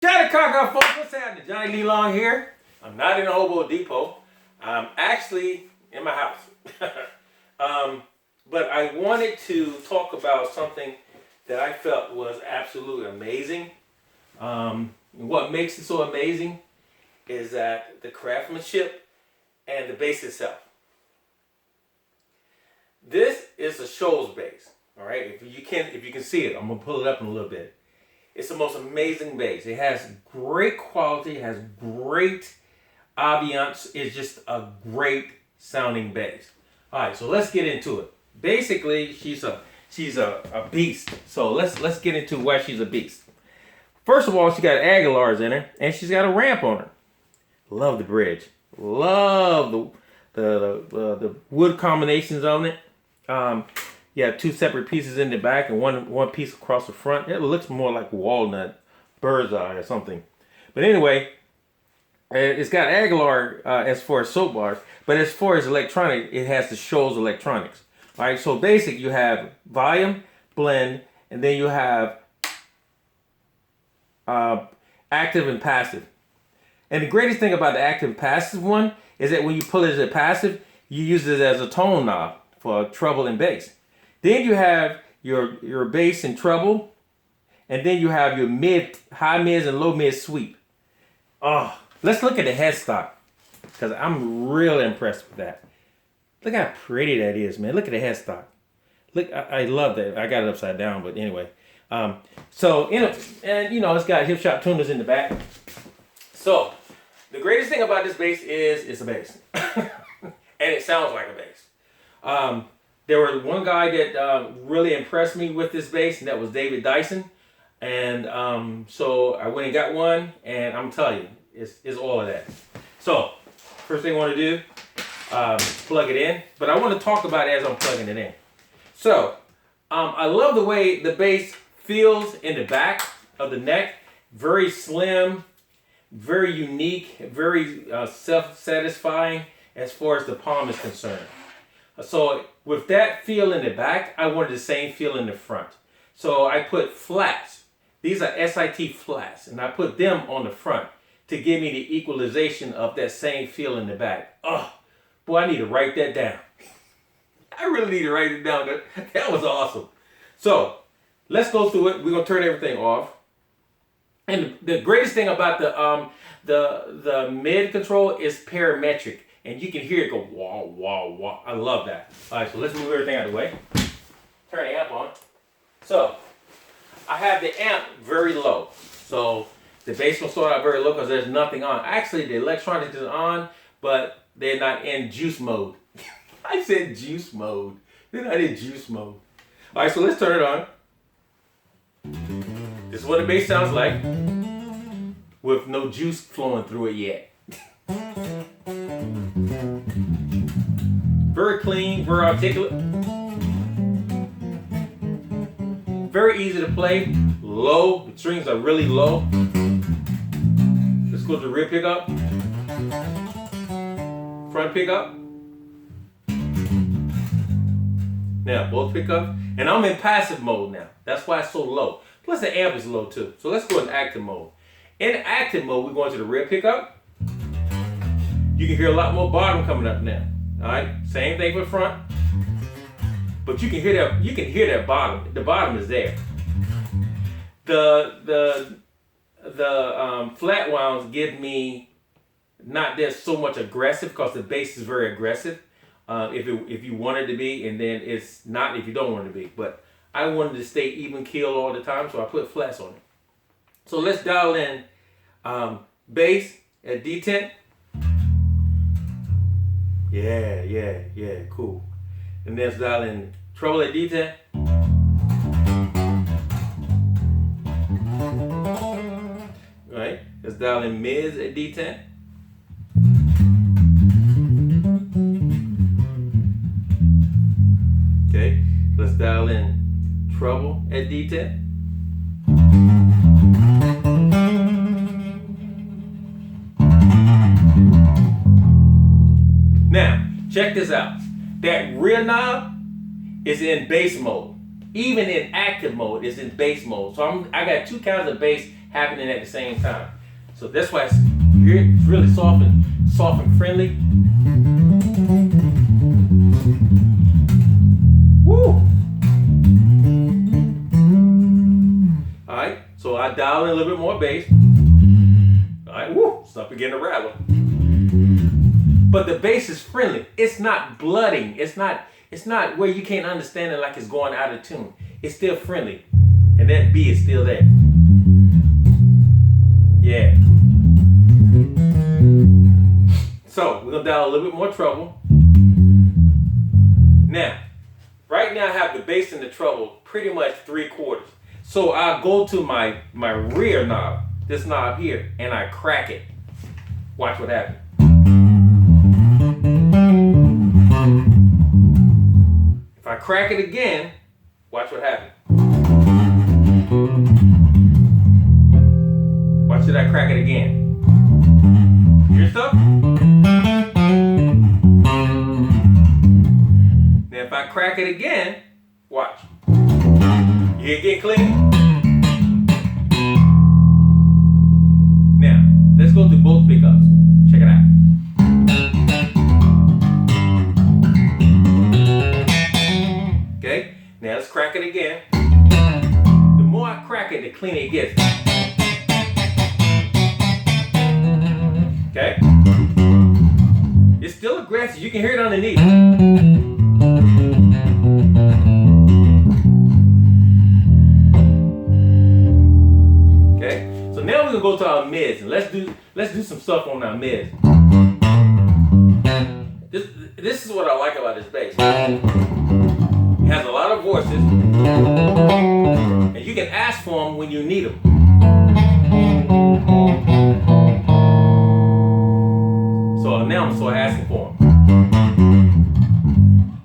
Johnny Cocker, folks, what's happening? Johnny Lee Long here. I'm not in a Hobo Depot. I'm actually in my house. But I wanted to talk about something that I felt was absolutely amazing. What makes it so amazing is that the craftsmanship and the base itself. This is a Skjold base. All right, if you can see it, I'm gonna pull it up in a little bit. It's the most amazing bass. It has great quality, it has great ambiance. It's just a great sounding bass. All right, so let's get into it. Basically, she's a beast. So let's get into why she's a beast. First of all, she got Aguilars in her, and she's got a ramp on her. Love the bridge. Love the wood combinations on it. You have two separate pieces in the back and one piece across the front. It looks more like walnut, bird's eye or something. But anyway, it's got Aguilar as far as soap bars, but as far as electronic, it has the Skjold electronics. All right, so basic, you have volume, blend, and then you have active and passive. And the greatest thing about the active and passive one is that when you pull it as a passive, you use it as a tone knob for treble and bass. Then you have your bass and treble, and then you have your high mids and low mid sweep. Oh, let's look at the headstock, because I'm really impressed with that. Look how pretty that is, man. Look at the headstock. Look, I love that. I got it upside down, but anyway. It's got hip shot tuners in the back. So the greatest thing about this bass is it's a bass, and it sounds like a bass. There was one guy that really impressed me with this bass, and that was David Dyson. And so I went and got one, and I'm telling you, it's all of that. So first thing I want to do, plug it in. But I want to talk about it as I'm plugging it in. So I love the way the bass feels in the back of the neck. Very slim, very unique, very self-satisfying as far as the palm is concerned. So with that feel in the back, I wanted the same feel in the front. So I put flats. These are SIT flats, and I put them on the front to give me the equalization of that same feel in the back. Oh, boy, I need to write that down. I really need to write it down. That was awesome. So let's go through it. We're gonna turn everything off. And the greatest thing about the mid control is parametric. And you can hear it go wah, wah, wah. I love that. All right, so let's move everything out of the way. Turn the amp on. So I have the amp very low. So the bass will start out very low because there's nothing on. Actually, the electronics is on, but they're not in juice mode. I said juice mode. They're not in juice mode. All right, so let's turn it on. This is what the bass sounds like with no juice flowing through it yet. Very clean, very articulate. Very easy to play. Low, the strings are really low. Let's go to the rear pickup. Front pickup. Now, both pickups. And I'm in passive mode now. That's why it's so low. Plus the amp is low too. So let's go in active mode. In active mode, we're going to the rear pickup. You can hear a lot more bottom coming up now. All right, same thing for the front. But you can hear that. You can hear that bottom. The bottom is there. The flat wounds give me not that so much aggressive because the bass is very aggressive. If you want it to be, and then it's not if you don't want it to be. But I wanted to stay even keel all the time, so I put flats on it. So let's dial in bass at D10. Yeah, cool. And then let's dial in treble at D10. All right, let's dial in mids at D10. Okay, let's dial in treble at D10. Now, check this out. That rear knob is in bass mode. Even in active mode, it's in bass mode. So I got two kinds of bass happening at the same time. So that's why it's really soft and friendly. Woo! Alright, so I dial in a little bit more bass. Alright, woo! Stop beginning to rattle. But the bass is friendly. It's not blooding. It's not where you can't understand it like it's going out of tune. It's still friendly. And that B is still there. Yeah. So we're gonna dial a little bit more treble. Now, right now I have the bass and the treble pretty much 3/4. So I'll go to my rear knob, this knob here, and I crack it. Watch what happens. If I crack it again, watch what happens. Watch it, I crack it again. Hear stuff? Now if I crack it again, watch. You hear it getting clean? Now, let's go through both pickups. Check it out. Okay, now let's crack it again. The more I crack it, the cleaner it gets. Okay? It's still aggressive. You can hear it underneath. Okay? So now we're gonna go to our mids and let's do some stuff on our mids. This is what I like about this bass. It has a lot of voices, and you can ask for them when you need them. So now I'm start asking for them.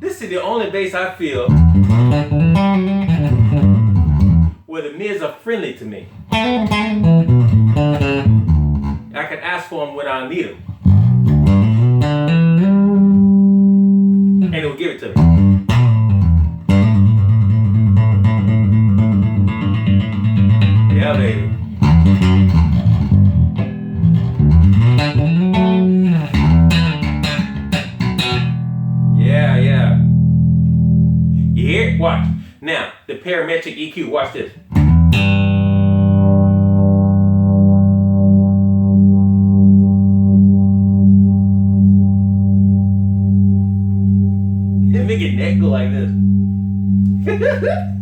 This is the only bass I feel where the mids are friendly to me. I can ask for them when I need them, and it will give it to me. Yeah, baby. Yeah, yeah. You hear it? Watch. Now, the parametric EQ. Watch this. Make your neck go like this.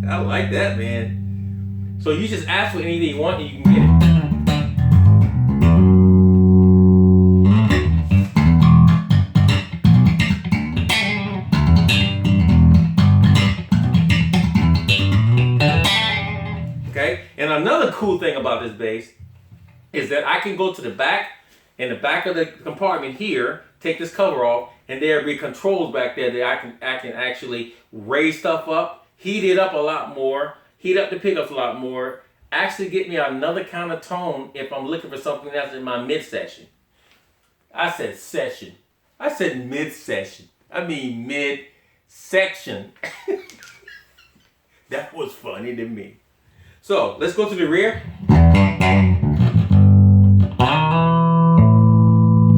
I like that, man. So you just ask for anything you want and you can get it. Okay? And another cool thing about this bass is that I can go to the back, in the back of the compartment here, take this cover off, and there'll be controls back there that I can actually raise stuff up, heat it up a lot more, heat up the pickups a lot more, actually get me another kind of tone if I'm looking for something else in my mid-section. I said session. I said mid-session. I mean mid-section. That was funny to me. So, let's go to the rear.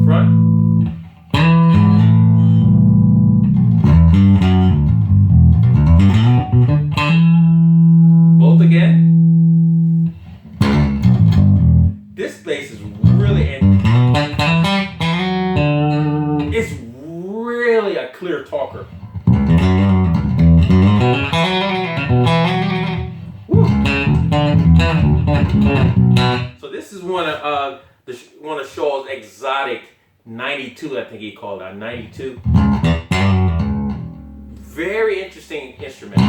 Front. Both again. This bass is really it's really a clear talker. Woo. So this is one of Skjold's exotic 92, I think he called it, 92. Very interesting instrument.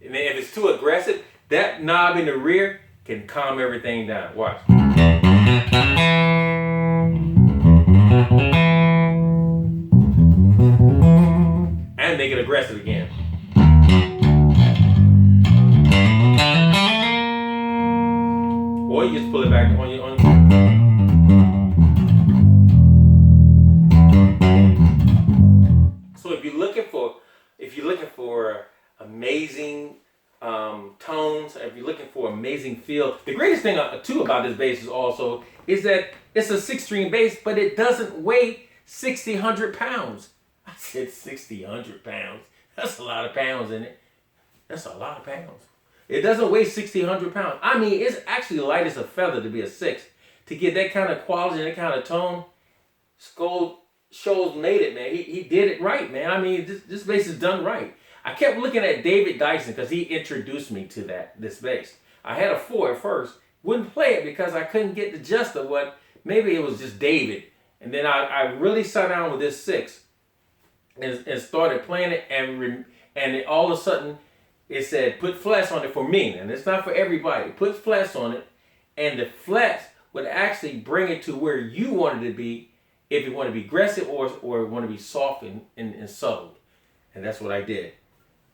And if it's too aggressive, that knob in the rear can calm everything down. Watch. And make it aggressive again. Or you just pull it back on your own. So if you're looking looking for amazing tones, if you're looking for amazing feel, the greatest thing too about this bass is that it's a 6-string bass, but it doesn't weigh 100 pounds. I said 100 pounds. That's a lot of pounds in it. That's a lot of pounds. It doesn't weigh 100 pounds. I mean, it's actually light as a feather to be a 6. To get that kind of quality and that kind of tone, Skjold made it, man. He did it right, man. I mean, this bass is done right. I kept looking at David Dyson because he introduced me to this bass. I had a 4 at first. Wouldn't play it because I couldn't get the gist of what, maybe it was just David. And then I really sat down with this 6 and started playing it, and all of a sudden it said put flats on it for me. And it's not for everybody. Put flats on it, and the flats would actually bring it to where you want it to be, if you want to be aggressive or want to be soft and subtle. And that's what I did.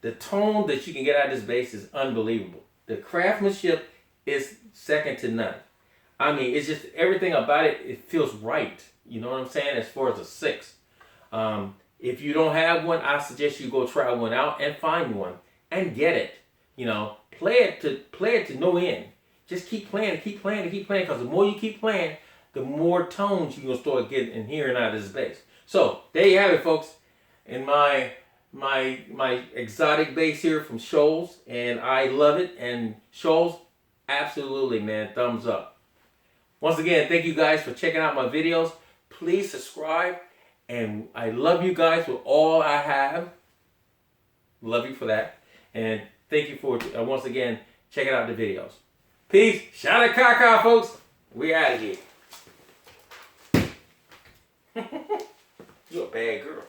The tone that you can get out of this bass is unbelievable. The craftsmanship is second to none. I mean, it's just everything about it, it feels right. You know what I'm saying? As far as a 6. If you don't have one, I suggest you go try one out and find one and get it. You know, play it to no end. Just keep playing, keep playing, keep playing, because the more you keep playing, the more tones you're gonna start getting and hearing out of this bass. So there you have it, folks. In my exotic bass here from Skjold, and I love it. And Skjold, absolutely, man, thumbs up. Once again, thank you guys for checking out my videos. Please subscribe, and I love you guys with all I have. Love you for that, and thank you for once again checking out the videos. Peace, shout out Kaka, folks. We out of here. You're a bad girl.